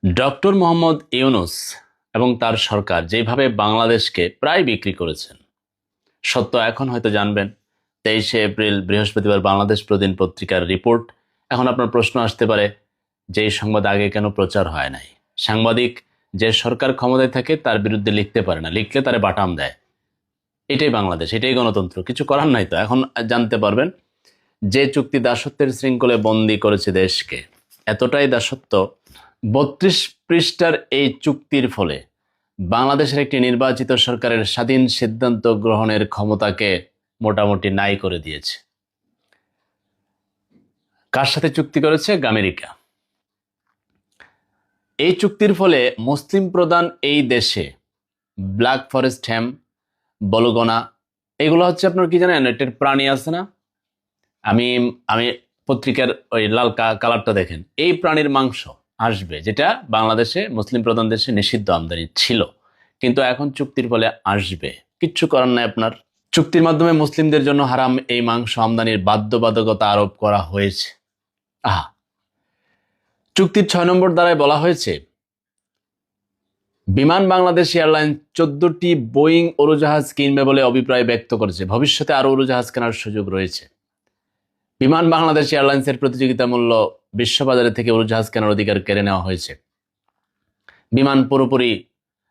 Doctor Mohammad Yunus এবং তার সরকার যেভাবে বাংলাদেশকে প্রায় বিক্রি করেছেন, সত্য এখন হয়তো জানবেন। 23শে এপ্রিল বৃহস্পতিবার বাংলাদেশ প্রতিদিন পত্রিকার রিপোর্ট। এখন আপনার প্রশ্ন আসতে পারে যে এই সংবাদ আগে কেন প্রচার হয় নাই। সাংবাদিক যে সরকার ক্ষমতায় থাকে তার বিরুদ্ধে লিখতে পারে না, লিখলে তারে বাটাম দেয়। এটাই বাংলাদেশ, এটাই গণতন্ত্র, কিছু করার নাই। তো এখন জানতে পারবেন যে চুক্তি দাসত্বের শৃঙ্খলে বন্দী করেছে দেশকে, এতটাই দাসত্ব। 32 পৃষ্ঠার এই চুক্তির ফলে বাংলাদেশের একটি নির্বাচিত সরকারের স্বাধীন সিদ্ধান্ত গ্রহণের ক্ষমতাকে মোটামুটি নাই করে দিয়েছে। কার সাথে চুক্তি করেছে? আমেরিকা। এই চুক্তির ফলে মুসলিম প্রধান এই দেশে ব্ল্যাক ফরেস্ট হ্যাম, বলগনা, এগুলো হচ্ছে আপনার কি জানেন, এটার প্রাণী আছে না, আমি আমি পত্রিকার ওই লাল কালারটা দেখেন, এই প্রাণীর মাংস আসবে, যেটা বাংলাদেশে মুসলিম প্রধান দেশে নিষিদ্ধ আমদানি ছিল, কিন্তু এখন চুক্তির ফলে আসবে। কিচ্ছু করার নাই আপনার। চুক্তির মাধ্যমে মুসলিমদের জন্য হারাম এই মাংস আমদানির বাধ্যবাধকতা আরোপ করা হয়েছে। চুক্তির 6 নম্বর ধারায় বলা হয়েছে, বিমান বাংলাদেশ এয়ারলাইন্স 14টি বোয়িং উড়োজাহাজ কিনবে বলে অভিপ্রায় ব্যক্ত করেছে। ভবিষ্যতে আরো উড়োজাহাজ কেনার সুযোগ রয়েছে। বিমান বাংলাদেশ এয়ারলাইন্সের প্রতিযোগিতামূল্য বিশ্ববাজারে থেকে উড়োজাহাজ কেনার অধিকার কেড়ে নেওয়া হয়েছে। বিমান পুরোপুরি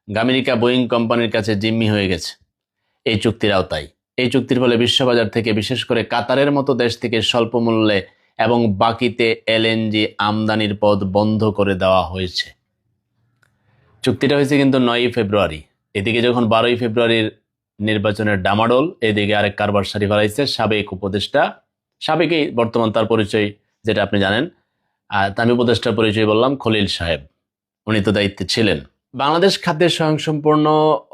আমেরিকা বোয়িং কোম্পানির কাছে জিম্মি হয়ে গেছে এই চুক্তির আওতায়। এই চুক্তির ফলে বিশ্ববাজার থেকে, বিশেষ করে কাতারের মতো দেশ থেকে স্বল্প মূল্যে এবং বাকিতে এলএনজি আমদানির পথ বন্ধ করে দেওয়া হয়েছে। চুক্তিটা হয়েছে কিন্তু 9ই ফেব্রুয়ারি। এদিকে যখন 12ই ফেব্রুয়ারির নির্বাচনের ডামাডোল, এদিকে আরেক কারবার সারি ফেলাইছে সাবেক উপদেষ্টা, সাবেকই বর্তমান তার পরিচয় যেটা আপনি জানেন, আর আমি উপদেষ্টার পরিচয় বললাম, খলিল সাহেব। উনি তো দায়িত্বে ছিলেন। বাংলাদেশ খাদ্যের স্বয়ংসম্পূর্ণ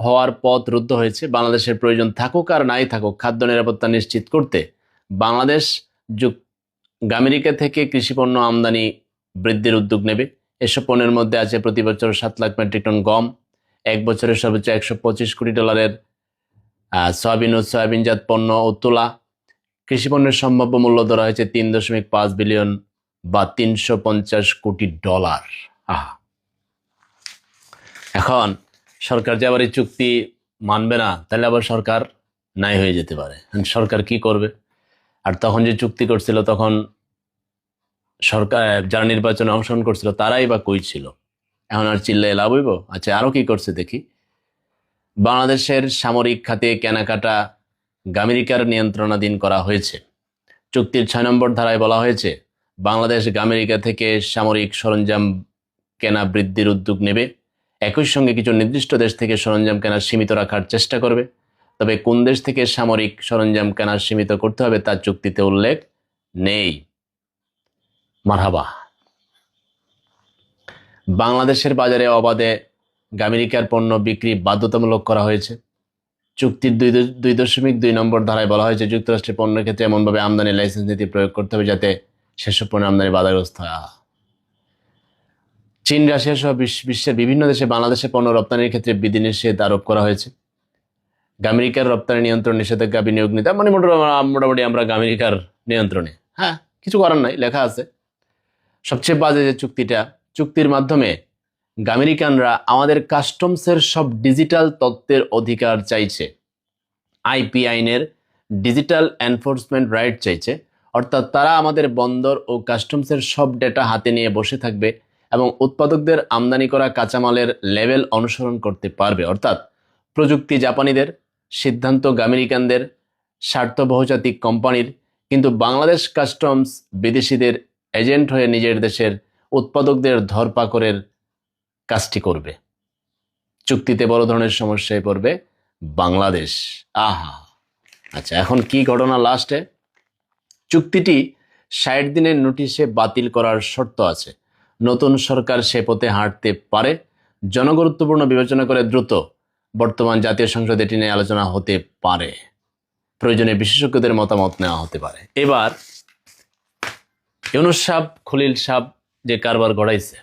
হওয়ার পথ রুদ্ধ হয়েছে। বাংলাদেশের প্রয়োজন থাকুক আর নাই থাকুক, খাদ্য নিরাপত্তা নিশ্চিত করতে বাংলাদেশ আমেরিকা থেকে কৃষিপণ্য আমদানি বৃদ্ধির উদ্যোগ নেবে। এসব পণ্যের মধ্যে আছে প্রতি বছর 7 লাখ মেট্রিক টন গম, এক বছরে সর্বোচ্চ $125 কোটি সয়াবিন ও সয়াবিনজাত পণ্য ও তুলা। কৃষিপণ্যের সম্ভাব্য মূল্য ধরা হয়েছে $3.5 বিলিয়ন বা $350 কোটি। এখন সরকার যে আবার এই চুক্তি মানবে না, তাহলে আবার সরকার নাই হয়ে যেতে পারে। সরকার কি করবে? আর তখন যে চুক্তি করছিল, তখন সরকার যারা নির্বাচনে অংশগ্রহণ করছিল তারাই বা কই ছিল? এখন আর চিল্লাই লাভ হইব? আচ্ছা, আরো কি করছে দেখি। বাংলাদেশের সামরিক খাতে কেনাকাটা আমেরিকার নিয়ন্ত্রণাধীন করা হয়েছে। চুক্তির 6 নম্বর ধারায় বলা হয়েছে, বাংলাদেশ আমেরিকা থেকে সামরিক সরঞ্জাম কেনা বৃদ্ধির উদ্যোগ নেবে। একই সঙ্গে কিছু নির্দিষ্ট দেশ থেকে সরঞ্জাম কেনা সীমিত রাখার চেষ্টা করবে। তবে কোন দেশ থেকে সামরিক সরঞ্জাম কেনা সীমিত করতে হবে তার চুক্তিতে উল্লেখ নেই। মারহাবা। বাংলাদেশের বাজারে অবাধে আমেরিকার পণ্য বিক্রি বাধ্যতামূলক করা হয়েছে। চুক্তির 2.2 নম্বর ধারায় বলা হয়েছে, যুক্তরাষ্ট্রের পণ্যের ক্ষেত্রে এমনভাবে আমদানি লাইসেন্স নীতি প্রয়োগ করতে হবে যাতে সেসব পণ্য আমদানি বাধাগ্রস্ত হয়। চীন, রাশিয়া সহ বিশ্বের বিভিন্ন দেশে বাংলাদেশের পণ্য রপ্তানির ক্ষেত্রে বিধিনিষেধ আরোপ করা হয়েছে। আমেরিকার রপ্তানি নিয়ন্ত্রণ নিষেধাজ্ঞা বিনিয়োগ নীতি, মানে মোটামুটি আমরা আমেরিকার নিয়ন্ত্রণে। কিছু করার নাই, লেখা আছে। সবচেয়ে বাজে যে চুক্তির মাধ্যমে আমেরিকানরা আমাদের কাস্টমসের সব ডিজিটাল তথ্যের অধিকার চাইছে। আইপি আইনের ডিজিটাল এনফোর্সমেন্ট রাইট চাইছে। অর্থাৎ তারা আমাদের বন্দর ও কাস্টমসের সব ডেটা হাতে নিয়ে বসে থাকবে এবং উৎপাদকদের আমদানি করা কাঁচামালের লেভেল অনুসরণ করতে পারবে। অর্থাৎ প্রযুক্তি জাপানিদের, সিদ্ধান্ত আমেরিকানদের, স্বার্থ বহুজাতিক কোম্পানির, কিন্তু বাংলাদেশ কাস্টমস বিদেশিদের এজেন্ট হয়ে নিজের দেশের উৎপাদকদের ধরপাকড়ের কাজটি করবে। চুক্তিতে বড় ধরনের সমস্যায় পড়বে বাংলাদেশ। আচ্ছা, এখন কি ঘটনা লাস্টে? চুক্তিটি 60 দিনের নোটিশে বাতিল করার শর্ত আছে। নতুন সরকার সে পথে হাঁটতে পারে। জনগুরুত্বপূর্ণ বিবেচনা করে দ্রুত বর্তমান জাতীয় সংসদে এটি নিয়ে আলোচনা হতে পারে। প্রয়োজনে বিশেষজ্ঞদের মতামত নেওয়া হতে পারে। এবার ইউনূস সাহেব, খলিল সাহেব যে কারবার গড়াইছে,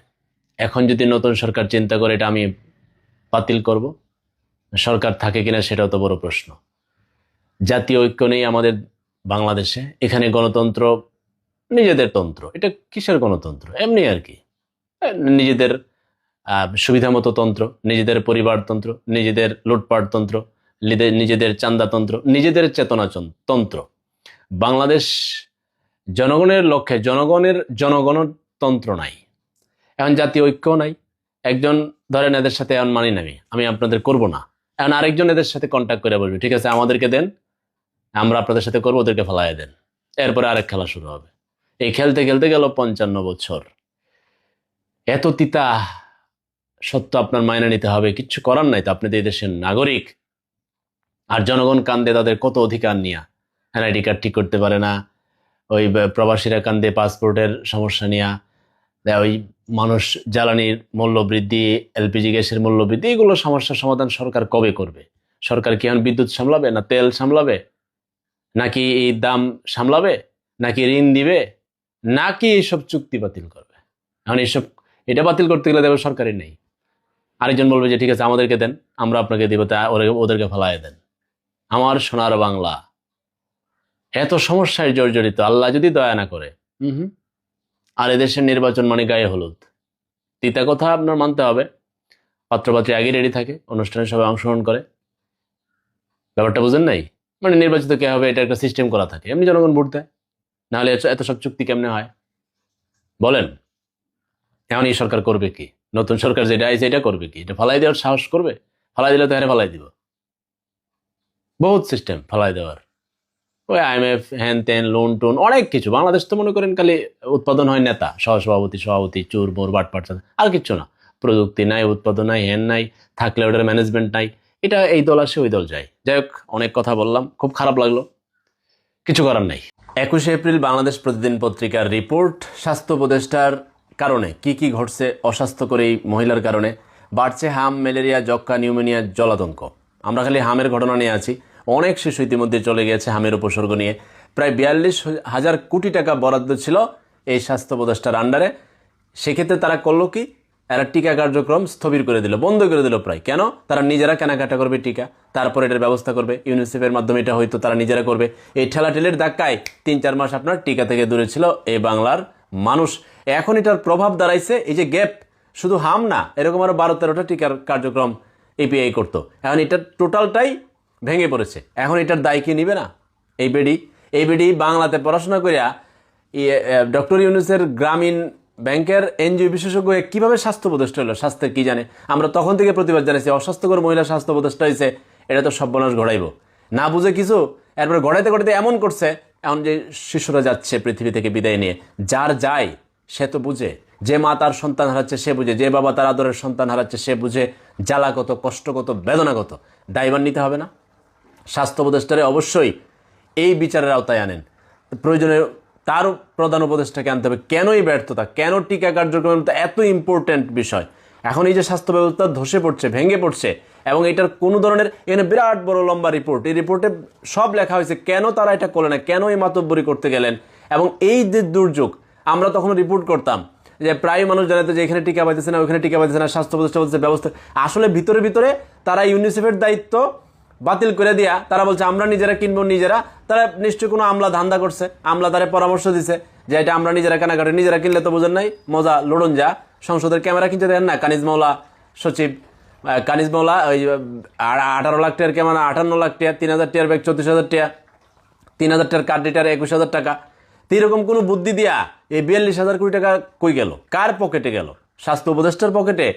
এখন যদি নতুন সরকার চিন্তা করে এটা আমি বাতিল করব, সরকার থাকে কিনা সেটাও তো বড় প্রশ্ন। জাতীয় ঐক্য নেই আমাদের বাংলাদেশে। এখানে গণতন্ত্র নিজেদের তন্ত্র। এটা কিসের গণতন্ত্র? এমনি আর কি, নিজেদের সুবিধা মতো তন্ত্র, নিজেদের পরিবারতন্ত্র, নিজেদের লুটপাটতন্ত্র, নিজেদের চান্দাতন্ত্র, নিজেদের চেতনাতন্ত্র। বাংলাদেশ জনগণের লক্ষ্যে জনগণতন্ত্র নাই। এখন জাতীয় ঐক্য নাই। একজন ধরেন এদের সাথে এখন মানি নামি, আমি আপনাদের করব না, এখন আরেকজন এদের সাথে কন্ট্যাক্ট করে বলবে ঠিক আছে আমাদেরকে দেন, আমরা আপনাদের সাথে করবো, ওদেরকে ফেলাইয়া দেন। এরপরে আরেক খেলা শুরু হবে। এই খেলতে খেলতে গেল 55 বছর। এত তিতা সত্য আপনার মাইনে নিতে হবে, কিচ্ছু করার নাই তো, আপনি তো এই দেশের নাগরিক। আর জনগণ কান্দে তাদের কত অধিকার নিয়ে, এনআইডি কার্ড ঠিক করতে পারে না, ওই প্রবাসীরা কান্দে পাসপোর্টের সমস্যা নিয়ে, ওই মানুষ জ্বালানির মূল্য বৃদ্ধি, এলপিজি গ্যাসের মূল্য বৃদ্ধি, এগুলো সমস্যার সমাধান সরকার কবে করবে? সরকার কি এখন বিদ্যুৎ সামলাবে, না তেল সামলাবে, নাকি এই দাম সামলাবে, নাকি ঋণ দিবে, নাকি এইসব চুক্তি বাতিল করবে? এখন এইসব এটা বাতিল করতে গেলে দেখবে সরকারি নেই। আরেকজন বলবে যে ঠিক আছে আমাদেরকে দেন, আমরা আপনাকে দিব, তা ওদেরকে ফেলায় দেন। আমার সোনার বাংলা এত সমস্যায় জর্জরিত, আল্লাহ যদি দয়া না করে। আর এদেশের নির্বাচন মানে গায়ে হলুদ। তিতা কথা আপনার মানতে হবে। পাত্রপাত্রী আগে রেডি থাকে, অনুষ্ঠানে সবাই অংশগ্রহণ করে। ব্যাপারটা বুঝেন নাই? মানে নির্বাচিত কে হবে এটা একটা সিস্টেম করা থাকে, এমনি জনগণ ভোট দেয়, নাহলে এত সব চুক্তি কেমনে হয় বলেন? এখন এই সরকার করবে কি? নতুন সরকার যেটা আছে এটা করবে কি? এটা ফালাই দেওয়ার সাহস করবে? ফালাই দিলে তো হারে ফালাই দিব। বহুত সিস্টেম ফালাই দেওয়ার, ওই IMF, হ্যান ত্যান, লোন টোন, অনেক কিছু। বাংলাদেশ তো মনে করেন খালি উৎপাদন হয় নেতা, সভাপতি, চোর মোর বাটপাট, আর কিচ্ছু না। প্রযুক্তি নাই, উৎপাদন নাই, হ্যান নাই, থাকলে ওটার ম্যানেজমেন্ট নাই। এটা এই দল আসে ওই দল যায়। যাই হোক, অনেক কথা বললাম, খুব খারাপ লাগলো, কিছু করার নাই। 21 এপ্রিল বাংলাদেশ প্রতিদিন পত্রিকার রিপোর্ট, স্বাস্থ্য উপদেষ্টার কারণে কি কি ঘটছে, অস্বাস্থ্যকর এই মহিলার কারণে বাড়ছে হাম, ম্যালেরিয়া, যক্ষ্মা, নিউমোনিয়া, জলাতঙ্ক। আমরা খালি হামের ঘটনা নিয়ে আছি, অনেক শিশু ইতিমধ্যে চলে গিয়েছে হামের উপসর্গ নিয়ে। প্রায় 42,000 কোটি টাকা বরাদ্দ ছিল এই স্বাস্থ্য উপদেষ্টার আন্ডারে। সেক্ষেত্রে তারা করলো কি, এরা টিকা কার্যক্রম স্থবির করে দিল, বন্ধ করে দিল প্রায়। কেন? তারা নিজেরা কেনাকাটা করবে টিকা, তারপর এটার ব্যবস্থা করবে ইউনিসেফের মাধ্যমে, এটা হয়তো তারা নিজেরা করবে। এই ঠেলাঠেলের ধাক্কায় 3-4 মাস আপনার টিকা থেকে দূরে ছিল এই বাংলার মানুষ। এখন এটার প্রভাব দাঁড়াইছে, এই যে গ্যাপ, শুধু হাম না, এরকম আরো 12-13টা টিকার কার্যক্রম এপিআই করতো। এখন এটা টোটালটাই ভেঙে পড়েছে। এখন এটার দায় কি নিবে না? এই বেডি বাংলাতে পড়াশোনা করিয়া ডক্টর ইউনুসের গ্রামীণ ব্যাংকের এনজিও বিশেষজ্ঞ কিভাবে স্বাস্থ্য উপদেষ্টা হলো, স্বাস্থ্যের কি জানে? আমরা তখন থেকে প্রতিবাদ জানাইছি, অস্বাস্থ্যকর মহিলা স্বাস্থ্য উপদেষ্টা হয়েছে, এটা তো সর্বনাশ ঘটাইব। না বুঝে কিছু, এরপরে গড়াইতে এমন করছে, এখন যে শিশুরা যাচ্ছে পৃথিবী থেকে বিদায় নিয়ে, যার যায় সে তো বুঝে, যে মা তার সন্তান হারাচ্ছে সে বুঝে, যে বাবা তার আদরের সন্তান হারাচ্ছে সে বুঝে, জ্বালা কত, কষ্ট কত, বেদনা কত। দায়ভার নিতে হবে না? স্বাস্থ্য উপদেষ্টারে অবশ্যই এই বিচারের আওতায় আনেন। প্রয়োজনে তার প্রধান উপদেষ্টাকে আনতে হবে। কেন এই ব্যর্থতা, কেন টিকা কার্যক্রম এত ইম্পর্টেন্ট বিষয়? এখন এই যে স্বাস্থ্য ব্যবস্থা ধসে পড়ছে, ভেঙে পড়ছে, এবং এটার কোনো ধরনের, এখানে বিরাট বড় লম্বা রিপোর্ট, এই রিপোর্টে সব লেখা হয়েছে কেন তারা এটা করলে না, কেন এই মাতব্বরি করতে গেলেন। এবং এই যে দুর্যোগ, আমরা তখন রিপোর্ট করতাম যে প্রায় মানুষ জানাতে যে এখানে টিকা পাইতেছে না, ওইখানে টিকা পাইতেছে না, স্বাস্থ্য উপদেষ্টা বলছে ব্যবস্থা। আসলে ভিতরে তারা ইউনিসেফের দায়িত্ব বাতিল করে দিয়া তারা বলছে আমরা নিজেরা কিনবো নিজেরা। তারা নিশ্চয়ই কোনো আমলা ধান্দা করছে, আমলা তারা পরামর্শ দিছে যে এটা আমরা নিজেরা কেনাকাটা, নিজেরা কিনলে তো বোঝেন নাই মজা, লড়ন যা। সংসদের ক্যামেরা কিনতে দেন না, কানিজ মাওলা সচিব, কানিজ মাওলা ওই 18 লাখ টাকার ক্যামেরা, 58 লাখ টাকা, 3,000 টাকার ব্যাগ 34,000 টাকা, 3,000 টাকার কার্ড রিটার 21,000 টাকা। তো এরকম কোনো বুদ্ধি দিয়া এই 42,000 কোটি টাকা কই গেল? কার পকেটে গেল? স্বাস্থ্য উপদেষ্টার পকেটে,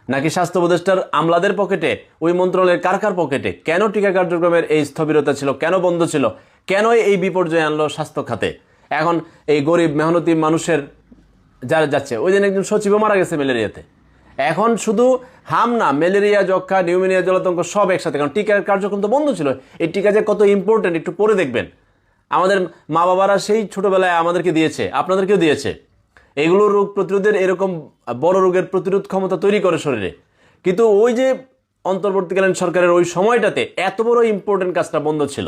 নাকি স্বাস্থ্য উপদেষ্টার আমলাদের পকেটে, ওই মন্ত্রণালয়ের কার পকেটে? কেন টিকা কার্যক্রমের এই স্থবিরতা ছিল, কেন বন্ধ ছিল, কেন এই বিপর্যয় আনলো স্বাস্থ্য খাতে? এখন এই গরিব মেহনতি মানুষের যারা যাচ্ছে, ওই দিন একজন সচিবও মারা গেছে ম্যালেরিয়াতে। এখন শুধু হাম না, ম্যালেরিয়া, যক্ষ্মা, নিউমোনিয়া, জলাতঙ্ক সব একসাথে। কারণ টিকার কার্যক্রম তো বন্ধ ছিল। এই টিকা যে কত ইম্পর্টেন্ট একটু পরে দেখবেন। আমাদের মা বাবারা সেই ছোটবেলায় আমাদেরকে দিয়েছে, আপনাদেরকেও দিয়েছে। এগুলো রোগ প্রতিরোধের, এরকম বড় রোগের প্রতিরোধ ক্ষমতা তৈরি করে শরীরে। কিন্তু ওই যে অন্তর্বর্তীকালীন সরকারের ওই সময়টাতে এত বড় ইম্পর্টেন্ট কাজটা বন্ধ ছিল,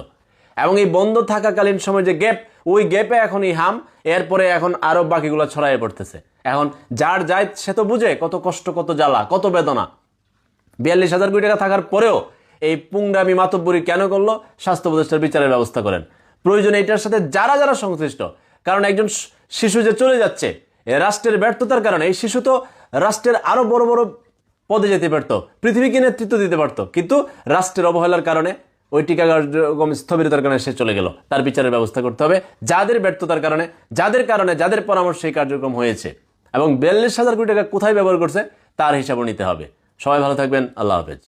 এবং এই বন্ধ থাকাকালীন সময় যে গ্যাপ, ওই গ্যাপে এখন এই হাম, এরপরে এখন আরো বাকিগুলো ছড়াইয়ে পড়তেছে। এখন যার যায় সে তো বুঝে কত কষ্ট, কত জ্বালা, কত বেদনা। 42,000 কোটি টাকা থাকার পরেও এই পুংরামি মাতব্বরি কেন করলো? স্বাস্থ্য উপদেষ্টার বিচারের ব্যবস্থা করেন প্রয়োজনে এটার সাথে যারা সংশ্লিষ্ট। কারণ একজন শিশু যে চলে যাচ্ছে রাষ্ট্রের ব্যর্থতার কারণে, এই শিশু তো রাষ্ট্রের আরো বড় পদে যেতে পারতো, পৃথিবীকে নেতৃত্ব দিতে পারতো, কিন্তু রাষ্ট্রের অবহেলার কারণে, ওই টিকা কার্যক্রম স্থবিরতার কারণে সে চলে গেল। তার বিচারের ব্যবস্থা করতে হবে যাদের ব্যর্থতার কারণে, যাদের পরামর্শে এই কার্যক্রম হয়েছে, এবং 42,000 কোটি টাকা কোথায় ব্যবহার করছে তার হিসাবও নিতে হবে। সবাই ভালো থাকবেন, আল্লাহ হাফেজ।